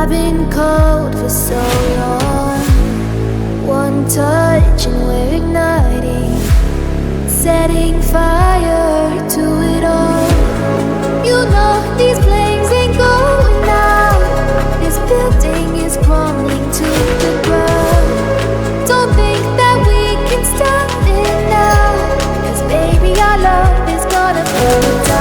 I've been cold for so long. One touch and we're igniting, setting fire to it all. You know these flames ain't going out. This building is crumbling to the ground. Don't think that we can stop it now, 'cause baby our love is gonna burn down.